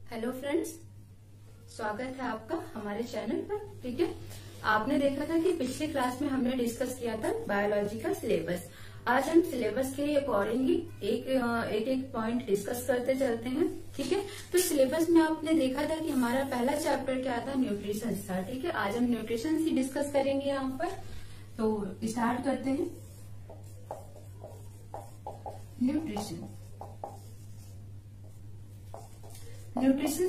Hello friends, स्वागत है आपका हमारे चैनल पर। ठीक है, आपने देखा था कि पिछली क्लास में हमने डिस्कस किया था बायोलॉजी का सिलेबस। आज हम सिलेबस के अकॉर्डिंगली एक पॉइंट डिस्कस करते चलते हैं। ठीक है, तो सिलेबस में आपने देखा था कि हमारा पहला चैप्टर क्या था, न्यूट्रिशन था। ठीक है, आज हम न्यूट्रिशन ही डिस्कस करेंगे यहाँ पर। तो स्टार्ट करते हैं। न्यूट्रिशन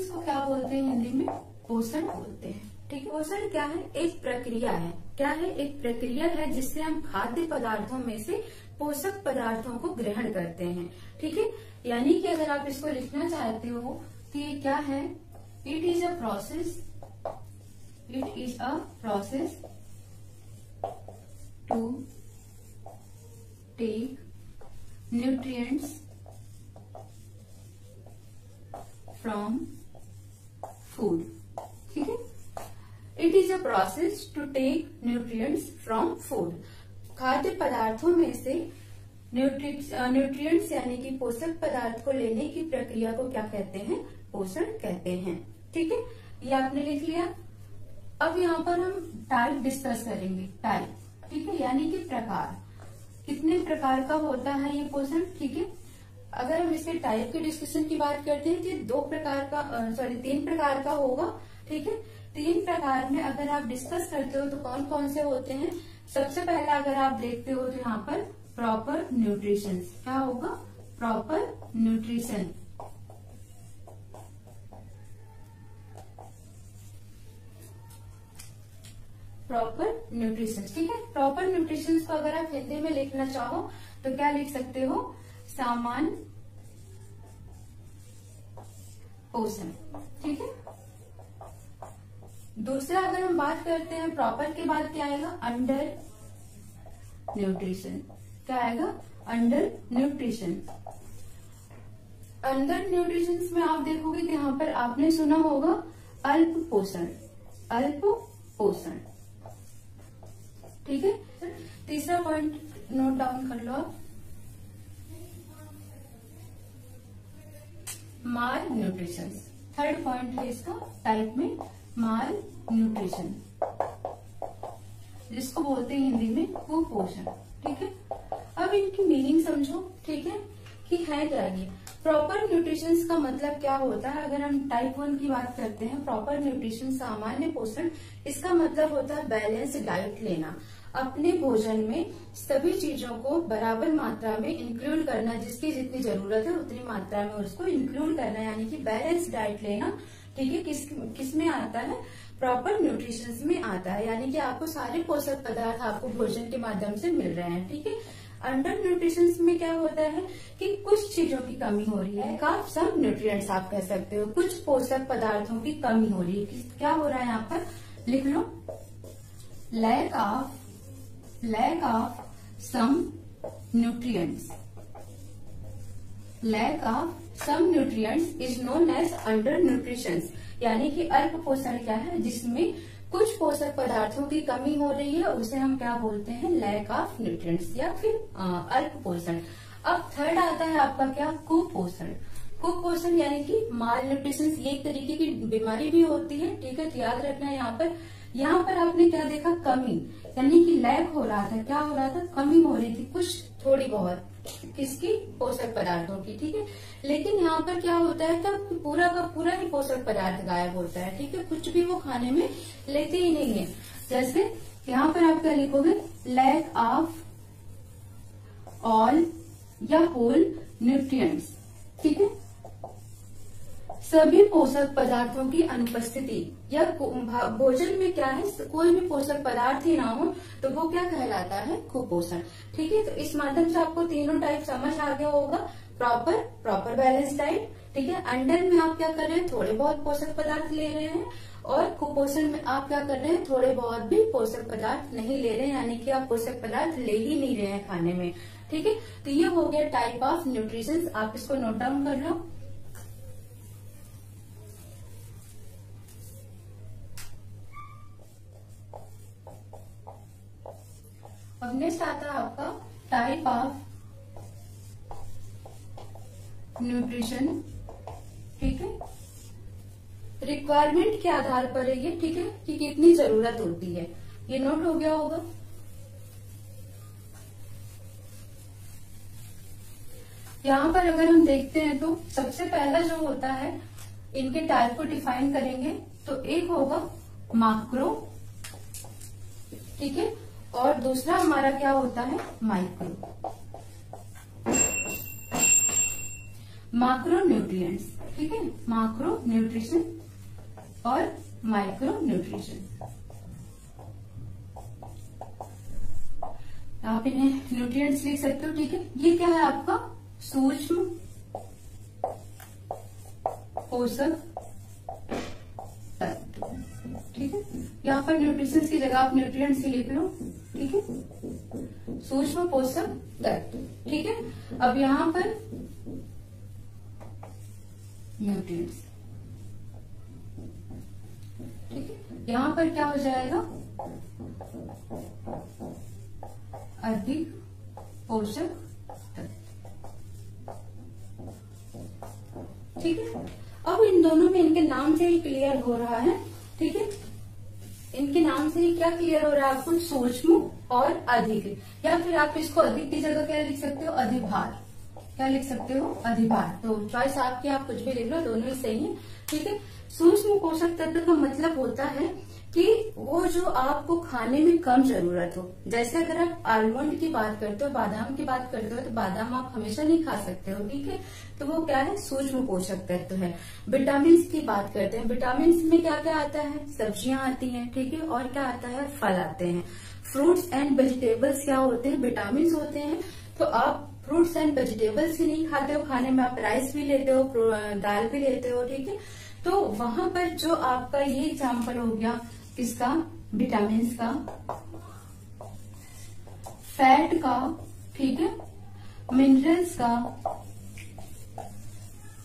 को क्या बोलते हैं हिंदी में? पोषण बोलते हैं। ठीक है, पोषण क्या है? एक प्रक्रिया है। क्या है? एक प्रक्रिया है जिससे हम खाद्य पदार्थों में से पोषक पदार्थों को ग्रहण करते हैं। ठीक है, यानी कि अगर आप इसको लिखना चाहते हो तो ये क्या है? It is a process to take nutrients from food. ठीक है, it is a process to take nutrients from food. खाद्य पदार्थों में से न्यूट्रिएंट्स यानी कि पोषक पदार्थ को लेने की प्रक्रिया को क्या कहते हैं? पोषण कहते हैं। ठीक है, ये आपने लिख लिया। अब यहाँ पर हम टाइप डिस्कस करेंगे। टाइप, ठीक है, यानी कि प्रकार। कितने प्रकार का होता है ये पोषण? ठीक है, अगर हम इसके टाइप के डिस्कशन की बात करते हैं तो तीन प्रकार का होगा। ठीक है, तीन प्रकार में अगर आप डिस्कस करते हो तो कौन कौन से होते हैं? सबसे पहला अगर आप देखते हो तो यहाँ पर प्रॉपर न्यूट्रिशन। क्या होगा? Proper nutrition. Proper nutrition. ठीक है, प्रॉपर न्यूट्रिशन को अगर आप हिंदी में लिखना चाहो तो क्या लिख सकते हो? सामान्य पोषण। ठीक है, दूसरा अगर हम बात करते हैं प्रॉपर के बाद क्या आएगा? Under nutrition. क्या आएगा? Under nutrition. अंडर न्यूट्रिशन में आप देखोगे कि यहाँ पर आपने सुना होगा अल्प पोषण। अल्प पोषण। ठीक है, तीसरा पॉइंट नोट डाउन कर लो आप। माल न्यूट्रिशन। थर्ड पॉइंट है इसका टाइप में माल न्यूट्रिशन, जिसको बोलते हैं हिंदी में कुपोषण। ठीक है, अब इनकी मीनिंग समझो। ठीक है, कि है क्या ये प्रॉपर न्यूट्रिशन का मतलब क्या होता है? अगर हम टाइप 1 की बात करते हैं, प्रॉपर न्यूट्रिशन सामान्य पोषण, इसका मतलब होता है बैलेंस डाइट लेना। अपने भोजन में सभी चीजों को बराबर मात्रा में इंक्लूड करना, जिसकी जितनी जरूरत है उतनी मात्रा में उसको इंक्लूड करना, यानी कि बैलेंस डाइट लेना। ठीक है, किस में आता है? प्रॉपर न्यूट्रिशन में आता है, यानी कि आपको सारे पोषक पदार्थ आपको भोजन के माध्यम से मिल रहे हैं। ठीक है, अंडर न्यूट्रिशन में क्या होता है कि कुछ चीजों की कमी हो रही है। आप सब न्यूट्रिएंट्स आप कह सकते हो, कुछ पोषक पदार्थों की कमी हो रही है। क्या हो रहा है यहाँ पर? लिख लो, lack of some nutrients. Lack of some nutrients is known as undernutrition. यानी कि अल्प पोषण क्या है? जिसमें कुछ पोषक पदार्थों की कमी हो रही है, उसे हम क्या बोलते हैं? लैक ऑफ न्यूट्रिएंट्स या फिर अल्प पोषण। अब थर्ड आता है आपका क्या? कुपोषण। कुपोषण यानी कि माल न्यूट्रिशन, ये एक तरीके की बीमारी भी होती है। ठीक है, तो याद रखना यहाँ पर आपने क्या देखा? कमी, यानी कि लैक हो रहा था। क्या हो रहा था? कमी हो रही थी कुछ, थोड़ी बहुत। किसकी? पोषक पदार्थों की। ठीक है, लेकिन यहाँ पर क्या होता है कि पूरा का पूरा ही पोषक पदार्थ गायब होता है। ठीक है, कुछ भी वो खाने में लेते ही नहीं है। जैसे यहाँ पर आप क्या लिखोगे? लैक ऑफ ऑल या होल न्यूट्रिएंट्स। ठीक है, सभी पोषक पदार्थों की अनुपस्थिति, या भोजन में क्या है? कोई भी पोषक पदार्थ ही ना हो तो वो क्या कहलाता है? कुपोषण। ठीक है, तो इस माध्यम से आपको तीनों टाइप समझ आ गया होगा। Proper balance diet. ठीक है, अंडर में आप क्या कर रहे हैं? थोड़े बहुत पोषक पदार्थ ले रहे हैं, और कुपोषण में आप क्या कर रहे हैं? थोड़े बहुत भी पोषक पदार्थ नहीं ले रहे हैं, यानी कि आप पोषक पदार्थ ले ही नहीं रहे हैं खाने में। ठीक है, तो ये हो गया टाइप ऑफ न्यूट्रिशन। आप इसको नोट डाउन कर लो। अब नेक्स्ट आता है आपका टाइप ऑफ न्यूट्रिशन, ठीक है। रिक्वायरमेंट के आधार पर है ये, ठीक है, कि कितनी जरूरत होती है। ये नोट हो गया होगा। यहाँ पर अगर हम देखते हैं तो सबसे पहला जो होता है, इनके टाइप को डिफाइन करेंगे तो एक होगा मैक्रो, ठीक है, और दूसरा हमारा क्या होता है, माइक्रो। मैक्रो न्यूट्रिएंट्स, ठीक है, मैक्रो न्यूट्रिशन और माइक्रो न्यूट्रिशन। आप इन्हें न्यूट्रिएंट्स लिख सकते हो, ठीक है। ये क्या है आपका सूक्ष्म पोषक तत्व, ठीक है। यहाँ पर न्यूट्रिशन की जगह आप न्यूट्रिएंट्स ही लिख लो, ठीक है, सूक्ष्म पोषक तत्व, ठीक है। अब यहाँ पर न्यूट्रिएंट्स, ठीक है, यहाँ पर क्या हो जाएगा, अधिक पोषक तत्व, ठीक है। अब इन दोनों में इनके नाम से ही क्लियर हो रहा है, ठीक है, इनके नाम से ही क्या क्लियर हो रहा है आपको, सूक्ष्म और अधिक, या फिर आप इसको अधिक की जगह क्या लिख सकते हो, अधिभार, क्या लिख सकते हो, अधिभार। तो चॉइस आपकी, आप कुछ भी लिख लो, दोनों ही सही है, ठीक है। सूक्ष्म पोषक तत्व का मतलब होता है कि वो जो आपको खाने में कम जरूरत हो। जैसे अगर आप आलमंड की बात करते हो, बादाम की बात करते हो, तो बादाम आप हमेशा नहीं खा सकते हो, ठीक है, तो वो क्या है, सूक्ष्म पोषक तत्व है। विटामिन की बात करते हैं, विटामिन में क्या क्या आता है, सब्जियां आती हैं, ठीक है, और क्या आता है, फल आते हैं। फ्रूट्स एंड वेजिटेबल्स क्या होते हैं, विटामिन होते हैं। तो आप फ्रूट्स एंड वेजिटेबल्स ही नहीं खाते हो, खाने में आप राइस भी लेते हो, दाल भी लेते हो, ठीक है। तो वहां पर जो आपका ये एग्जाम्पल हो गया किसका, विटामिन का, फैट का, ठीक है, मिनरल्स का,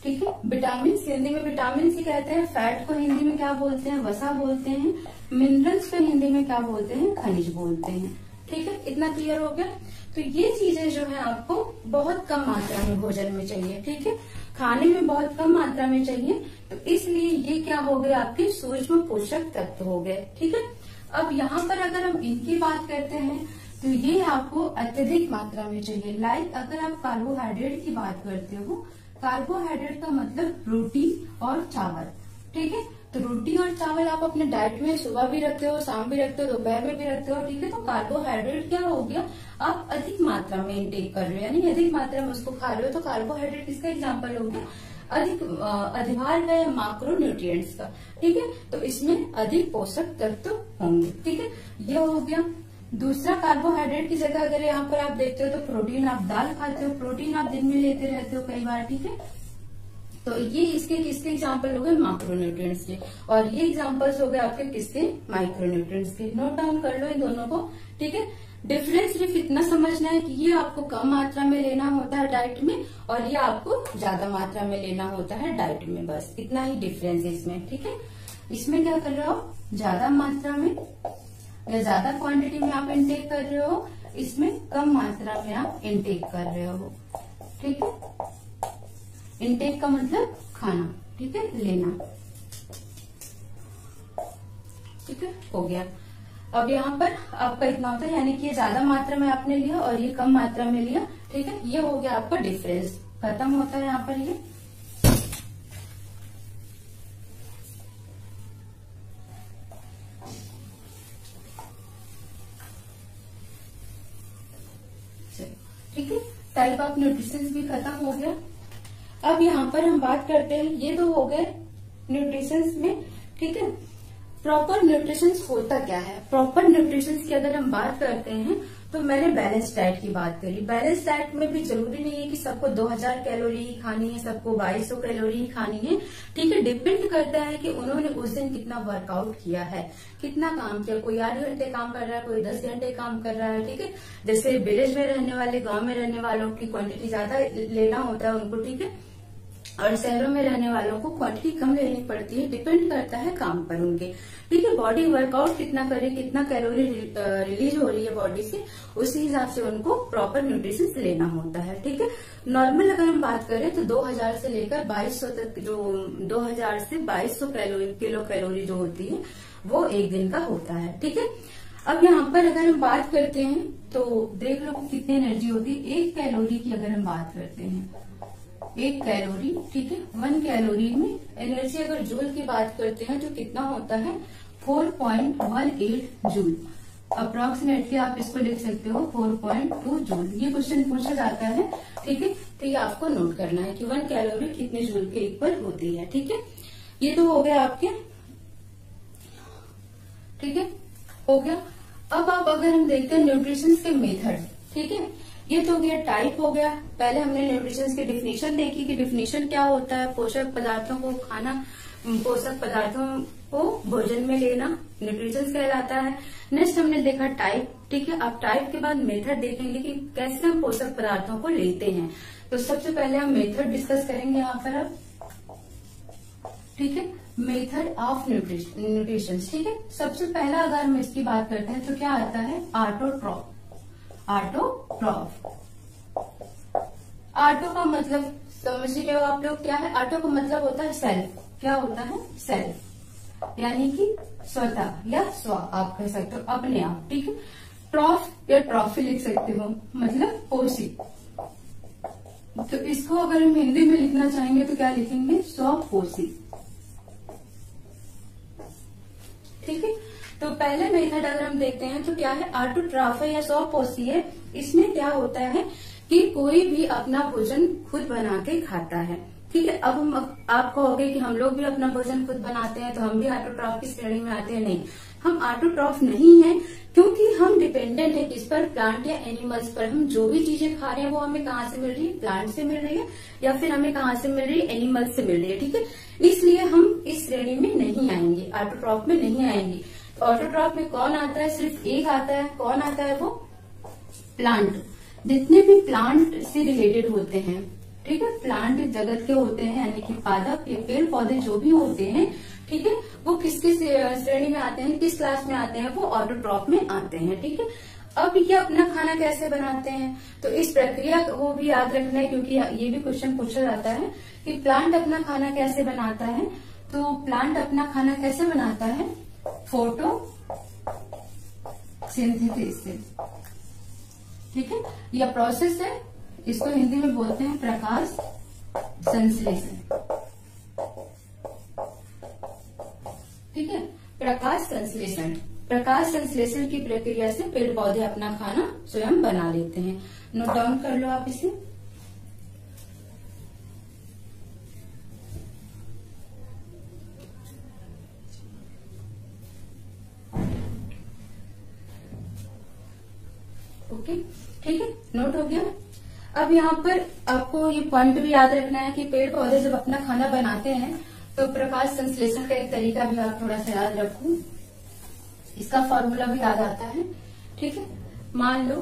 ठीक है। विटामिन हिंदी में विटामिन ही कहते हैं, फैट को हिंदी में क्या बोलते हैं, वसा बोलते हैं, मिनरल्स को हिंदी में क्या बोलते हैं, खनिज बोलते हैं, ठीक है। इतना क्लियर हो गया। तो ये चीजें जो है आपको बहुत कम मात्रा में भोजन में चाहिए, ठीक है, खाने में बहुत कम मात्रा में चाहिए। तो इसलिए ये क्या हो गए, आपके सूक्ष्म पोषक तत्व हो गए, ठीक है। अब यहाँ पर अगर हम इनकी बात करते हैं तो ये आपको अत्यधिक मात्रा में चाहिए। लाइक अगर आप कार्बोहाइड्रेट की बात करते हो, कार्बोहाइड्रेट का मतलब रोटी और चावल, ठीक है। तो रोटी और चावल आप अपने डाइट में सुबह भी रखते हो, शाम भी रखते हो, दोपहर में भी रखते हो, ठीक है। तो कार्बोहाइड्रेट क्या हो गया, आप अधिक मात्रा में इंटेक कर रहे हो, यानी अधिक मात्रा में उसको खा रहे हो। तो कार्बोहाइड्रेट किसका एग्जाम्पल हो गया, अधिक अधिभार का या माइक्रो न्यूट्रिएंट्स का, ठीक है। तो इसमें अधिक पोषक तत्व होंगे, ठीक है, ये हो गया। दूसरा, कार्बोहाइड्रेट की जगह अगर यहाँ पर आप देखते हो तो प्रोटीन, आप दाल खाते हो, प्रोटीन आप दिन में लेते रहते हो कई बार, ठीक है। तो ये इसके किसके एग्जाम्पल हो गए, माइक्रो न्यूट्रिएंट्स के, और ये एग्जाम्पल्स हो गए आपके किसके, माइक्रो न्यूट्रिएंट्स के। नोट डाउन कर लो इन दोनों को, ठीक है। डिफरेंस सिर्फ इतना समझना है कि ये आपको कम मात्रा में लेना होता है डाइट में, और ये आपको ज्यादा मात्रा में लेना होता है डाइट में, बस इतना ही डिफरेंस है इसमें, ठीक है। इसमें क्या कर रहे हो, ज्यादा मात्रा में या ज्यादा क्वांटिटी में आप इनटेक कर रहे हो, इसमें कम मात्रा में आप इनटेक कर रहे हो, ठीक है। इनटेक का मतलब खाना, ठीक है, लेना, ठीक है, हो गया। अब यहाँ पर आपका इतना होता है, यानी कि ये ज्यादा मात्रा में आपने लिया और ये कम मात्रा में लिया, ठीक है। ये हो गया आपका डिफरेंस, खत्म होता है यहाँ पर ये। ठीक है, टाइप ऑफ न्यूट्रिशन भी खत्म हो गया। अब यहाँ पर हम बात करते हैं, ये तो हो गए न्यूट्रिशन में, ठीक है। प्रॉपर न्यूट्रिशन होता क्या है, प्रॉपर न्यूट्रिशन की अगर हम बात करते हैं तो मैंने बैलेंस डाइट की बात करी। बैलेंस डाइट में भी जरूरी नहीं है कि सबको 2000 कैलोरी ही खानी है, सबको 2200 कैलोरी ही खानी है, ठीक है। डिपेंड करता है कि उन्होंने उस दिन कितना वर्कआउट किया है, कितना काम किया। कोई 8 घंटे काम कर रहा है, कोई 10 घंटे काम कर रहा है, ठीक है। जैसे विलेज में रहने वाले, गाँव में रहने वालों की क्वांटिटी ज्यादा लेना होता है उनको, ठीक है। और शहरों में रहने वालों को क्वांटिटी कम लेनी पड़ती है, डिपेंड करता है काम पर उनके। ठीक है, बॉडी वर्कआउट कितना करे, कितना कैलोरी रिलीज हो रही है बॉडी से, उसी हिसाब से उनको प्रॉपर न्यूट्रिशन लेना होता है। ठीक है, नॉर्मल अगर हम बात करें तो 2000 से लेकर 2200 तक, जो 2000 से 2200 किलो कैलोरी जो होती है वो एक दिन का होता है। ठीक है, अब यहाँ पर अगर हम बात करते हैं तो देख लो कितनी एनर्जी होती है। 1 कैलोरी की अगर हम बात करते हैं, 1 कैलोरी, ठीक है, 1 कैलोरी में एनर्जी अगर जूल की बात करते हैं तो कितना होता है 4.18 जूल। अप्रोक्सीमेटली आप इसको लिख सकते हो 4.2 जूल। ये क्वेश्चन पूछा जाता है। ठीक है, तो ये आपको नोट करना है कि 1 कैलोरी कितने जूल के इक्वल होती है। ठीक है, ये तो हो गया आपके। ठीक है, हो गया। अब आप अगर हम देखते हैं न्यूट्रिशन के मेथड, ठीक है, ये तो हो गया टाइप हो गया। पहले हमने न्यूट्रिशन की डिफिनीशन देखी कि डिफिनीशन क्या होता है, पोषक पदार्थों को खाना, पोषक पदार्थों को भोजन में लेना न्यूट्रिशन कहलाता है। नेक्स्ट हमने देखा टाइप। ठीक है, अब टाइप के बाद मेथड देखेंगे कि कैसे हम पोषक पदार्थों को लेते हैं। तो सबसे पहले हम मेथड डिस्कस करेंगे यहाँ पर अब। ठीक है, मेथड ऑफ न्यूट्रिशन। ठीक है, सबसे पहला अगर हम इसकी बात करते हैं तो क्या आता है ऑटोट्रॉफ। ऑटोट्रॉफ, ऑटो का मतलब समझ रहे हो आप लोग क्या है। ऑटो का मतलब होता है सेल्फ। क्या होता है सेल्फ, यानी कि स्वतः या स्व आप कह सकते हो, अपने आप। ठीक है, ट्रॉफ या ट्रॉफी लिख सकते हो, मतलब पोषी। तो इसको अगर हम हिंदी में लिखना चाहेंगे तो क्या लिखेंगे स्वपोषी। ठीक है, तो पहले मेथड अगर हम देखते हैं तो क्या है ऑटोट्रॉफ है या स्वपोषी है। इसमें क्या होता है कि कोई भी अपना भोजन खुद बना के खाता है। ठीक है, अब हम आप कहोगे कि हम लोग भी अपना भोजन खुद बनाते हैं तो हम भी ऑटोट्रॉफ की श्रेणी में आते हैं। नहीं, हम ऑटोट्रॉफ नहीं है, क्योंकि हम डिपेंडेंट है किस पर, प्लांट या एनिमल्स पर। हम जो भी चीजें खा रहे हैं वो हमें कहाँ से मिल रही है, प्लांट से मिल रही है, या फिर हमें कहाँ से मिल रही है, एनिमल्स से मिल रही है। ठीक है, इसलिए हम इस श्रेणी में नहीं आएंगे, ऑटोट्रॉफ में नहीं आएंगे। तो ऑटोट्रॉफ में कौन आता है, सिर्फ एक आता है। कौन आता है वो, प्लांट। जितने भी प्लांट से रिलेटेड होते हैं, ठीक है, प्लांट जगत के होते हैं, यानी कि पादप या पेड़ पौधे जो भी होते हैं, ठीक है, वो किसके श्रेणी में आते हैं, किस क्लास में आते हैं, वो ऑटोट्रॉफ में आते हैं। ठीक है, अब ये अपना खाना कैसे बनाते हैं, तो इस प्रक्रिया को भी याद रखना है, क्योंकि ये भी क्वेश्चन पूछा जाता है कि प्लांट अपना खाना कैसे बनाता है। तो प्लांट अपना खाना कैसे बनाता है, फोटो सिंथेसिस से। ठीक है, यह प्रोसेस है, इसको हिंदी में बोलते हैं प्रकाश संश्लेषण। ठीक है, प्रकाश संश्लेषण। प्रकाश संश्लेषण की प्रक्रिया से पेड़ पौधे अपना खाना स्वयं बना लेते हैं। नोट डाउन कर लो आप इसे। ओके, ठीक है, नोट हो गया। अब यहाँ पर आपको ये पॉइंट भी याद रखना है कि पेड़ पौधे जब अपना खाना बनाते हैं तो प्रकाश संश्लेषण का एक तरीका भी आप थोड़ा सा याद रखो। इसका फॉर्मूला भी याद आता है। ठीक है, मान लो,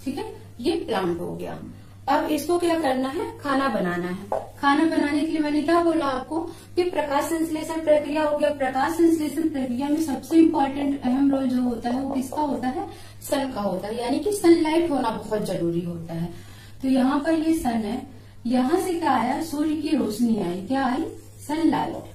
ठीक है, ये प्लांट हो गया। अब इसको क्या करना है, खाना बनाना है। खाना बनाने के लिए मैंने क्या बोला आपको कि प्रकाश संश्लेषण प्रक्रिया हो गया। प्रकाश संश्लेषण प्रक्रिया में सबसे इम्पोर्टेंट अहम रोल जो होता है वो किसका होता है, सन का होता है, यानी कि सनलाइट होना बहुत जरूरी होता है। तो यहाँ पर ये सन है, यहाँ से क्या आया, सूर्य की रोशनी आई। क्या आई, सनलाइट।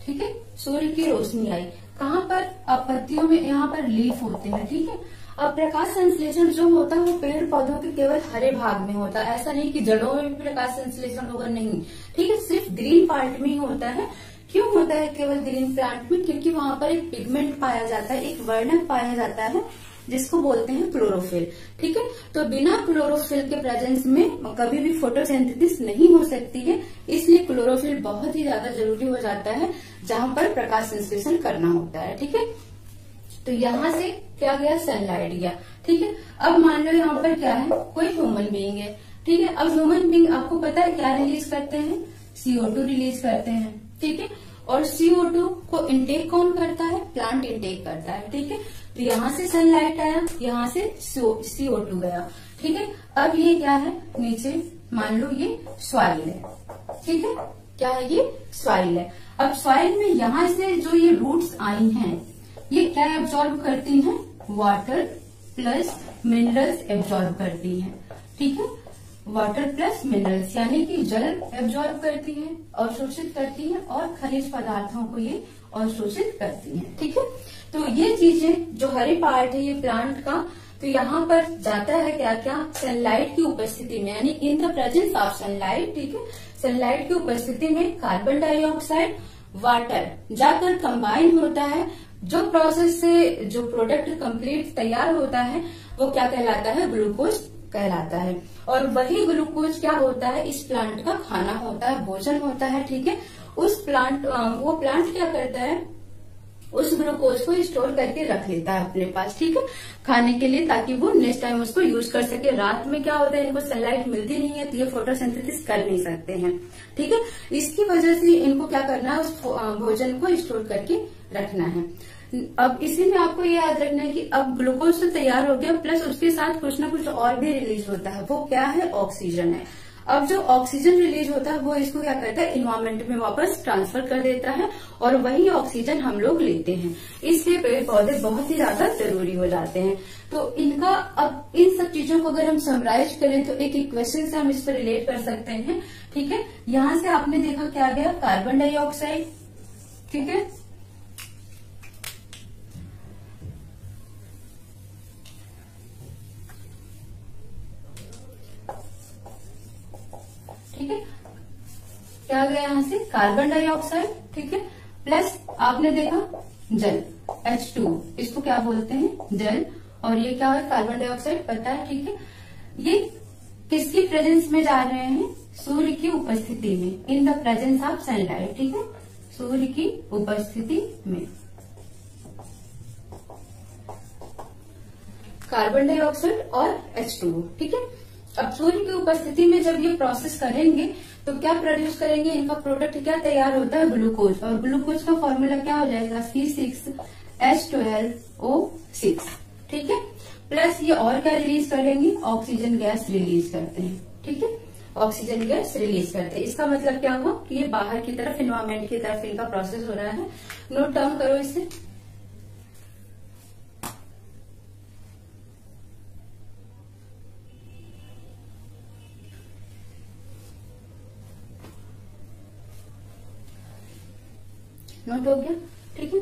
ठीक है, सूर्य की रोशनी आई। कहाँ पर, अब पत्तियों में यहाँ पर लीफ होते हैं। ठीक है, अब प्रकाश संश्लेषण जो होता है वो पेड़ पौधों के केवल हरे भाग में होता है। ऐसा नहीं कि जड़ों में भी प्रकाश संश्लेषण होगा, नहीं। ठीक है, सिर्फ ग्रीन पार्ट में ही होता है। क्यों होता है केवल ग्रीन प्लांट में, क्योंकि वहां पर एक पिगमेंट पाया जाता है, एक वर्णक पाया जाता है जिसको बोलते हैं क्लोरोफिल। ठीक है, तो बिना क्लोरोफिल के प्रेजेंस में कभी भी फोटोसिंथेसिस नहीं हो सकती है, इसलिए क्लोरोफिल बहुत ही ज्यादा जरूरी हो जाता है जहां पर प्रकाश संश्लेषण करना होता है। ठीक है, तो यहाँ से क्या गया, सनलाइट गया। ठीक है, अब मान लो यहाँ पर क्या है, कोई ह्यूमन बीइंग है। ठीक है, अब ह्यूमन बीइंग आपको पता है क्या रिलीज करते हैं, CO2 रिलीज करते हैं। ठीक है, और CO2 को इंटेक कौन करता है, प्लांट इंटेक करता है। ठीक है, तो यहाँ से सनलाइट आया, यहाँ से CO2 गया। ठीक है, अब ये क्या है, नीचे मान लो ये सॉइल है, ठीक है, क्या है ये सॉइल है। अब सॉइल में यहाँ से जो ये रूट्स आई हैं ये क्या एब्जॉर्ब करती हैं, वाटर प्लस मिनरल्स एब्जॉर्ब करती हैं, ठीक है, वाटर प्लस मिनरल्स यानी कि जल एब्जॉर्ब करती है, अवशोषित करती है और खनिज पदार्थों को ये अवशोषित करती है, ठीक है। तो ये चीजें जो हरे पार्ट है ये प्लांट का, तो यहाँ पर जाता है क्या क्या, सनलाइट की उपस्थिति में, यानी in the presence of sunlight, ठीक है, सनलाइट की उपस्थिति में कार्बन डाइऑक्साइड वाटर जाकर कंबाइन होता है। जो प्रोसेस से जो प्रोडक्ट कंप्लीट तैयार होता है वो क्या कहलाता है, ग्लूकोज कहलाता है। और वही ग्लूकोज क्या होता है, इस प्लांट का खाना होता है, भोजन होता है, ठीक है। वो प्लांट क्या करता है, उस ग्लूकोज को स्टोर करके रख लेता है अपने पास, ठीक है, खाने के लिए, ताकि वो नेक्स्ट टाइम उसको यूज कर सके। रात में क्या होता है, इनको सनलाइट मिलती नहीं है तो ये फोटोसिंथेसिस कर नहीं सकते हैं, ठीक है। इसकी वजह से इनको क्या करना है, उस भोजन को स्टोर करके रखना है। अब इसी में आपको ये याद रखना है कि अब ग्लूकोज तो तैयार हो गया, प्लस उसके साथ कुछ ना कुछ और भी रिलीज होता है, वो क्या है, ऑक्सीजन है। अब जो ऑक्सीजन रिलीज होता है वो इसको क्या करता है, इन्वायरमेंट में वापस ट्रांसफर कर देता है और वही ऑक्सीजन हम लोग लेते हैं। इसलिए पेड़ पौधे बहुत ही ज्यादा जरूरी हो जाते हैं। तो इनका अब इन सब चीजों को अगर हम समराइज करें तो एक इक्वेशन से हम इस पर रिलेट कर सकते हैं, ठीक है। यहाँ से आपने देखा क्या गया, कार्बन डाइऑक्साइड, ठीक है, ठीक है, क्या गया यहाँ से, कार्बन डाइऑक्साइड, ठीक है, प्लस आपने देखा जल H2, इसको क्या बोलते हैं, जल, और ये क्या है, कार्बन डाइऑक्साइड, पता है, ठीक है। ये किसकी प्रेजेंस में जा रहे हैं, सूर्य की उपस्थिति में, in the presence of sunlight, ठीक है, सूर्य की उपस्थिति में कार्बन डाइऑक्साइड और H2, ठीक है। अब सूर्य की उपस्थिति में जब ये प्रोसेस करेंगे तो क्या प्रोड्यूस करेंगे, इनका प्रोडक्ट क्या तैयार होता है, ग्लूकोज, और ग्लूकोज का फॉर्मूला क्या हो जाएगा, C6H12O6, ठीक है। प्लस ये और क्या रिलीज करेंगे, ऑक्सीजन गैस रिलीज करते हैं, ठीक है, ऑक्सीजन गैस रिलीज करते हैं। इसका मतलब क्या हुआ कि ये बाहर की तरफ, एनवायरमेंट की तरफ इनका प्रोसेस हो रहा है। नोट डाउन करो इसे। नोट हो गया, ठीक है।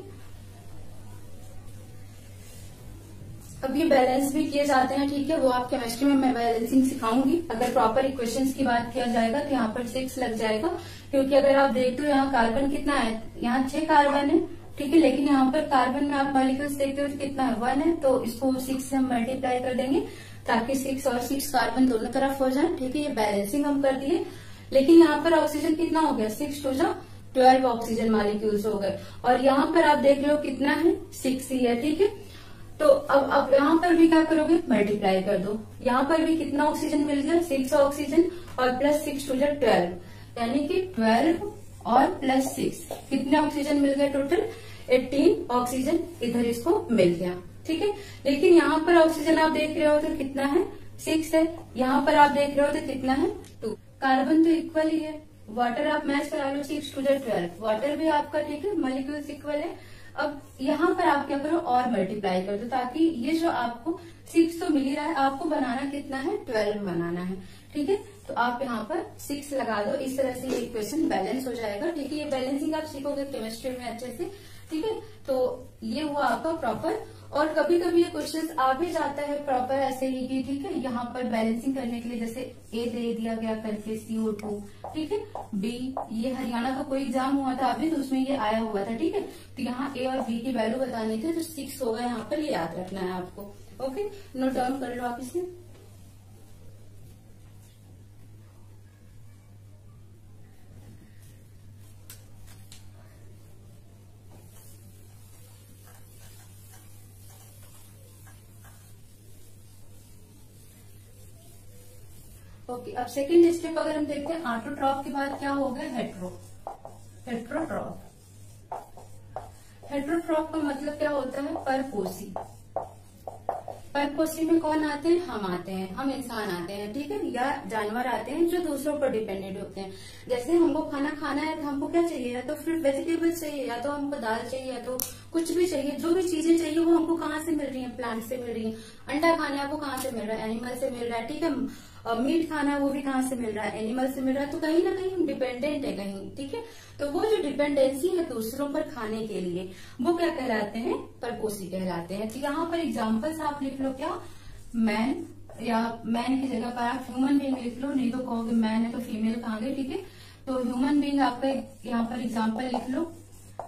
अब ये बैलेंस भी किए जाते हैं, ठीक है, वो आप केमिस्ट्री में मैं बैलेंसिंग सिखाऊंगी। अगर प्रॉपर इक्वेशंस की बात किया जाएगा तो यहाँ पर 6 लग जाएगा, क्योंकि अगर आप देखते हो यहाँ कार्बन कितना है, यहाँ 6 कार्बन है, ठीक है, लेकिन यहाँ पर कार्बन में आप मॉलिक्यूल्स देखते हो तो कितना है, 1 है, तो इसको 6 से हम मल्टीप्लाई कर देंगे ताकि 6 और 6 कार्बन दोनों तरफ हो जाए, ठीक है। ये बैलेंसिंग हम कर दिए, लेकिन यहाँ पर ऑक्सीजन कितना हो गया, 6 टू 12 ऑक्सीजन मॉलिक्यूल्स हो गए, और यहाँ पर आप देख लो कितना है, 6 ही है, ठीक है। तो अब यहाँ पर भी क्या करोगे, मल्टीप्लाई कर दो, यहाँ पर भी कितना ऑक्सीजन मिल गया, 6 ऑक्सीजन, और प्लस 6 टू 12, यानी कि 12 और प्लस 6 कितने ऑक्सीजन मिल गए, टोटल 18 ऑक्सीजन इधर इसको मिल गया, ठीक है। लेकिन यहाँ पर ऑक्सीजन आप देख रहे हो तो कितना है, 6 है, यहाँ पर आप देख रहे हो तो कितना है, 2। कार्बन तो इक्वल ही है, वाटर आप मैच करा लो, 6 टू 12, वाटर भी आपका, ठीक है, मॉलिक्यूल्स इक्वल है। अब यहाँ पर आप क्या करो, और मल्टीप्लाई कर दो, ताकि ये जो आपको 6 तो मिल ही रहा है, आपको बनाना कितना है, 12 बनाना है, ठीक है। तो आप यहाँ पर 6 लगा दो, इस तरह से ये इक्वेशन बैलेंस हो जाएगा, ठीक है। ये बैलेंसिंग आप सीखोगे केमिस्ट्री में अच्छे से, ठीक है। तो ये हुआ आपका प्रॉपर, और कभी कभी ये क्वेश्चन आ भी जाता है प्रॉपर ऐसे ही कि, ठीक है, यहाँ पर बैलेंसिंग करने के लिए जैसे ए दे दिया गया करके CO2, ठीक है, बी, ये हरियाणा का कोई एग्जाम हुआ था अभी तो उसमें ये आया हुआ था, ठीक है। तो यहाँ ए और बी की वैल्यू बतानी थी, तो 6 होगा यहाँ पर, ये याद रखना है आपको, ओके। नोट डाउन कर लो आप इसे। ओके, अब सेकेंड स्टेप अगर हम देखते हैं, ऑटोट्रॉफ के बाद क्या हो गया, हेट्रोट्रॉफ का मतलब क्या होता है, परपोषी, परपोषी में कौन आते हैं? हम आते हैं, हम इंसान आते हैं, ठीक है, या जानवर आते हैं जो दूसरों पर डिपेंडेंट होते हैं। जैसे हमको खाना खाना है तो हमको क्या चाहिए? या तो फिर वेजिटेबल्स चाहिए, या तो हमको दाल चाहिए, या तो कुछ भी चाहिए। जो भी चीजें चाहिए वो हमको कहाँ से मिल रही है? प्लांट से मिल रही है। अंडा खाना है वो कहाँ से मिल रहा है? एनिमल से मिल रहा है, ठीक है। मीट खाना है वो भी कहाँ से मिल रहा है? एनिमल से मिल रहा है। तो कहीं ना कहीं हम डिपेंडेंट है कहीं, ठीक है। तो वो जो डिपेंडेंसी है दूसरों पर खाने के लिए, वो क्या कहलाते हैं? परपोषी कहलाते हैं। तो यहाँ पर एग्जाम्पल्स आप लिख लो, क्या? मैन, या मैन की जगह पर आप ह्यूमन बीइंग लिख लो, नहीं तो कहोगे मैन है तो फीमेल कहांगे, ठीक है। तो ह्यूमन बीइंग आपका यहाँ पर एग्जाम्पल लिख लो,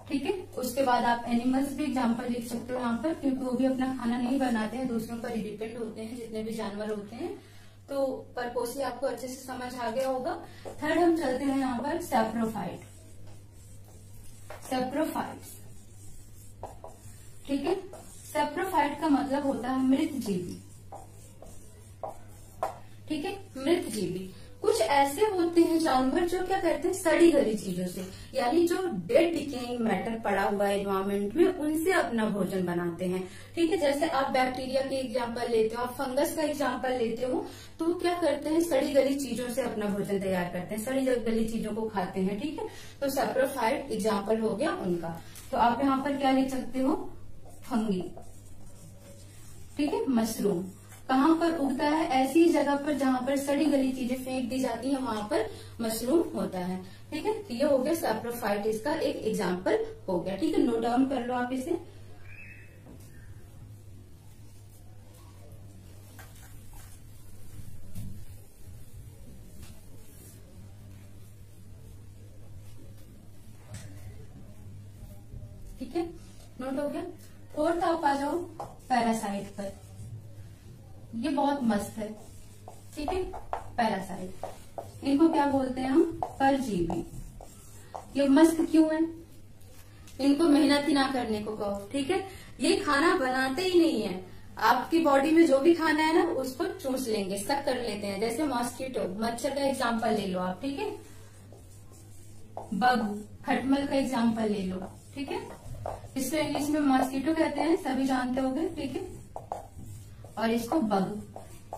ठीक है। उसके बाद आप एनिमल्स भी एग्जाम्पल लिख सकते हो यहाँ पर, क्योंकि वो भी अपना खाना नहीं बनाते हैं, दूसरों पर ही डिपेंड होते हैं, जितने भी जानवर होते हैं। तो परपोषी आपको अच्छे से समझ आ गया होगा। थर्ड हम चलते हैं यहाँ पर सैप्रोफाइट। सैप्रोफाइट्स, ठीक है। सैप्रोफाइट का मतलब होता है मृत जीवी, ठीक है, मृत जीवी। कुछ ऐसे होते हैं जानवर जो क्या करते हैं? सड़ी गली चीजों से, यानी जो डेड डिकेइंग मैटर पड़ा हुआ है एनवायरमेंट में, उनसे अपना भोजन बनाते हैं, ठीक है। जैसे आप बैक्टीरिया के एग्जांपल लेते हो, आप फंगस का एग्जांपल लेते हो, तो क्या करते हैं? सड़ी गली चीजों से अपना भोजन तैयार करते हैं, सड़ी गली चीजों को खाते हैं, ठीक है। तो सैप्रोफाइट एग्जाम्पल हो गया उनका। तो आप यहाँ पर क्या लिख सकते हो? फंगी, ठीक है। मशरूम कहाँ पर उगता है? ऐसी जगह पर जहाँ पर सड़ी गली चीजें फेंक दी जाती है, वहां पर मशरूम होता है, ठीक है। ये हो गया सैप्रोफाइट, इसका एक एग्जाम्पल हो गया, ठीक है। नोट डाउन कर लो आप इसे। ठीक है, नोट हो गया। फोर्थ आप आ जाओ पैरासाइट पर। ये बहुत मस्त है, ठीक है। पैरासाइट, इनको क्या बोलते हैं हम? परजीवी। ये मस्त क्यों है? इनको मेहनत ही ना करने को कहो, ठीक है। ये खाना बनाते ही नहीं है, आपकी बॉडी में जो भी खाना है ना उसको चूस लेंगे, सक कर लेते हैं। जैसे मॉस्किटो, मच्छर का एग्जाम्पल ले लो आप, ठीक है। बग, खटमल का एग्जाम्पल ले लो, ठीक है। इसको इंग्लिश में मॉस्किटो कहते हैं, सभी जानते होंगे, ठीक है। और इसको बग,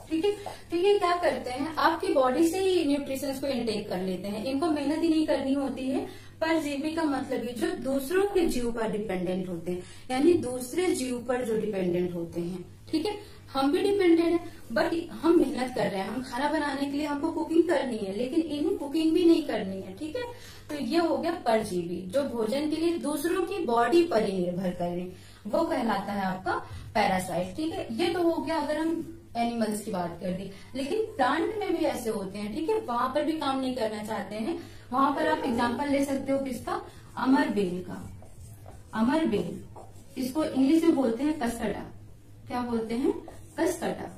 ठीक है। तो ये क्या करते हैं? आपकी बॉडी से ही न्यूट्रिशंस को इनटेक कर लेते हैं, इनको मेहनत ही नहीं करनी होती है। परजीवी का मतलब ये जो दूसरों के जीव पर डिपेंडेंट होते हैं, यानी दूसरे जीव पर जो डिपेंडेंट होते हैं, ठीक है। हम भी डिपेंडेंट हैं, बट हम मेहनत कर रहे हैं, हम खाना बनाने के लिए हमको कुकिंग करनी है, लेकिन इन्हें कुकिंग भी नहीं करनी है, ठीक है। तो ये हो गया परजीवी, जो भोजन के लिए दूसरों की बॉडी पर ही निर्भर करें, वो कहलाता है आपका पैरासाइट, ठीक है। ये तो हो गया अगर हम एनिमल्स की बात कर दी, लेकिन प्लांट में भी ऐसे होते हैं, ठीक है। वहां पर भी काम नहीं करना चाहते हैं, वहां पर आप एग्जांपल ले सकते हो किसका? अमरबेल का। अमरबेल, इसको इंग्लिश में बोलते हैं कसकटा। क्या बोलते हैं? कसकटा।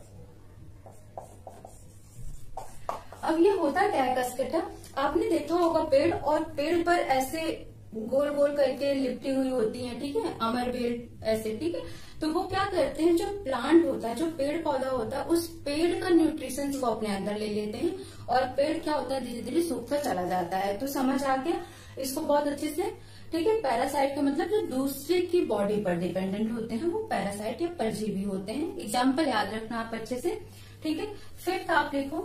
अब ये होता क्या है कसकटा? आपने देखा होगा पेड़, और पेड़ पर ऐसे गोल गोल करके लिपटी हुई होती है, ठीक है, अमरबेल ऐसे, ठीक है। तो वो क्या करते हैं? जो प्लांट होता है, जो पेड़ पौधा होता है, उस पेड़ का न्यूट्रिशन वो अपने अंदर ले लेते हैं, और पेड़ क्या होता है? धीरे धीरे सूखता चला जाता है। तो समझ आ गया इसको बहुत अच्छे से, ठीक है। पैरासाइट का मतलब जो दूसरे की बॉडी पर डिपेंडेंट होते हैं, वो पैरासाइट या परजीवी होते हैं। एग्जाम्पल याद रखना आप अच्छे से, ठीक है। फिफ्थ आप देखो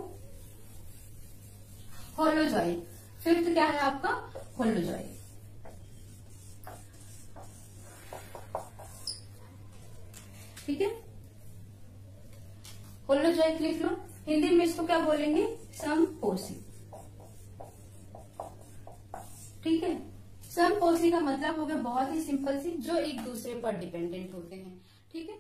होलोजॉई। फिफ्थ क्या है आपका? होलोजॉई, ठीक है। होलोजॉइक लिख लो। हिंदी में इसको क्या बोलेंगे? समपोषी, ठीक है। समपोषी का मतलब हो गया बहुत ही सिंपल सी, जो एक दूसरे पर डिपेंडेंट होते हैं, ठीक है।